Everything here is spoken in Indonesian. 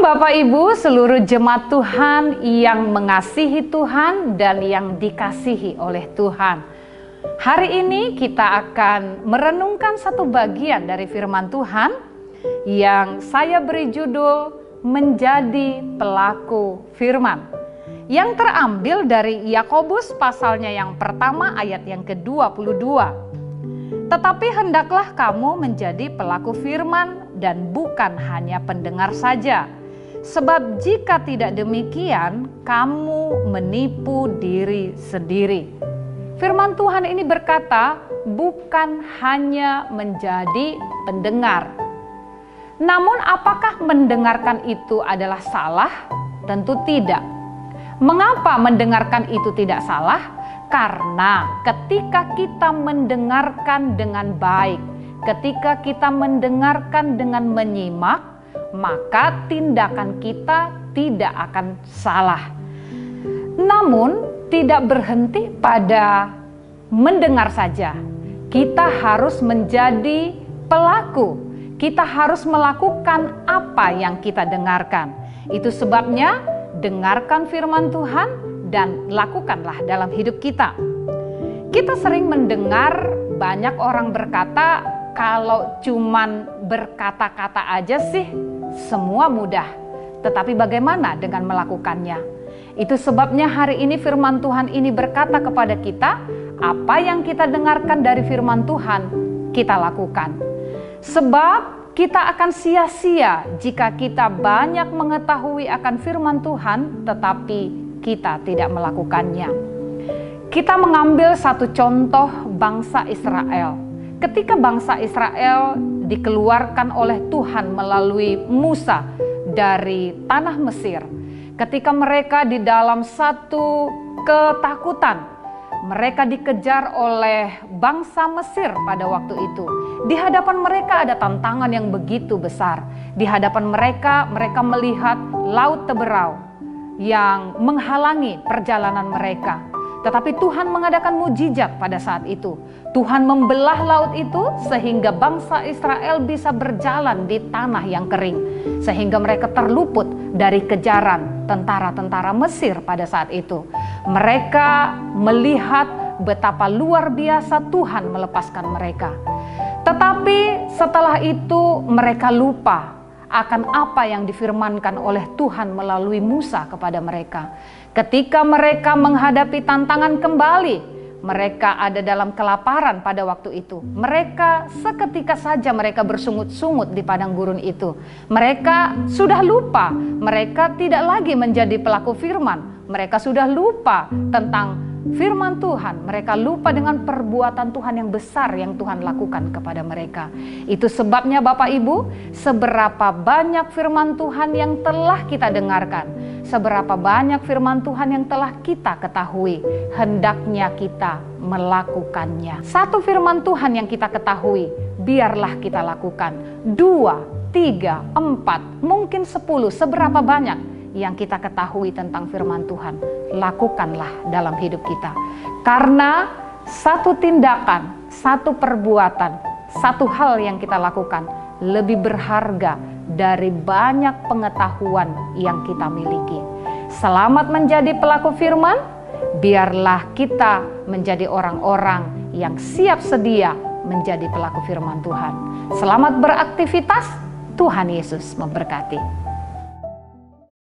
Shalom Bapak Ibu, seluruh jemaat Tuhan yang mengasihi Tuhan dan yang dikasihi oleh Tuhan. Hari ini kita akan merenungkan satu bagian dari firman Tuhan yang saya beri judul Menjadi Pelaku Firman, yang terambil dari Yakobus pasalnya yang pertama ayat yang ke-22. Tetapi hendaklah kamu menjadi pelaku firman dan bukan hanya pendengar saja. Sebab jika tidak demikian, kamu menipu diri sendiri. Firman Tuhan ini berkata, bukan hanya menjadi pendengar. Namun apakah mendengarkan itu adalah salah? Tentu tidak. Mengapa mendengarkan itu tidak salah? Karena ketika kita mendengarkan dengan baik, ketika kita mendengarkan dengan menyimak, maka tindakan kita tidak akan salah. Namun tidak berhenti pada mendengar saja. Kita harus menjadi pelaku. Kita harus melakukan apa yang kita dengarkan. Itu sebabnya dengarkan firman Tuhan dan lakukanlah dalam hidup kita. Kita sering mendengar banyak orang berkata, kalau cuman berkata-kata aja sih semua mudah. Tetapi bagaimana dengan melakukannya? Itu sebabnya hari ini firman Tuhan ini berkata kepada kita, apa yang kita dengarkan dari firman Tuhan, kita lakukan. Sebab kita akan sia-sia jika kita banyak mengetahui akan firman Tuhan, tetapi kita tidak melakukannya. Kita mengambil satu contoh bangsa Israel. Ketika bangsa Israel dikeluarkan oleh Tuhan melalui Musa dari tanah Mesir, ketika mereka di dalam satu ketakutan, mereka dikejar oleh bangsa Mesir pada waktu itu. Di hadapan mereka ada tantangan yang begitu besar. Di hadapan mereka, mereka melihat laut teberau yang menghalangi perjalanan mereka. Tetapi Tuhan mengadakan mujizat pada saat itu. Tuhan membelah laut itu sehingga bangsa Israel bisa berjalan di tanah yang kering. Sehingga mereka terluput dari kejaran tentara-tentara Mesir pada saat itu. Mereka melihat betapa luar biasa Tuhan melepaskan mereka. Tetapi setelah itu mereka lupa akan apa yang difirmankan oleh Tuhan melalui Musa kepada mereka. Ketika mereka menghadapi tantangan kembali, mereka ada dalam kelaparan pada waktu itu. Mereka seketika saja mereka bersungut-sungut di padang gurun itu. Mereka sudah lupa, mereka tidak lagi menjadi pelaku firman. Mereka sudah lupa tentang firman Tuhan. Mereka lupa dengan perbuatan Tuhan yang besar yang Tuhan lakukan kepada mereka. Itu sebabnya Bapak Ibu, seberapa banyak firman Tuhan yang telah kita dengarkan, seberapa banyak firman Tuhan yang telah kita ketahui, hendaknya kita melakukannya. Satu firman Tuhan yang kita ketahui, biarlah kita lakukan. 2, 3, 4, mungkin 10, seberapa banyak yang kita ketahui tentang firman Tuhan, lakukanlah dalam hidup kita. Karena satu tindakan, satu perbuatan, satu hal yang kita lakukan lebih berharga dari banyak pengetahuan yang kita miliki. Selamat menjadi pelaku firman, biarlah kita menjadi orang-orang yang siap sedia menjadi pelaku firman Tuhan. Selamat beraktivitas, Tuhan Yesus memberkati.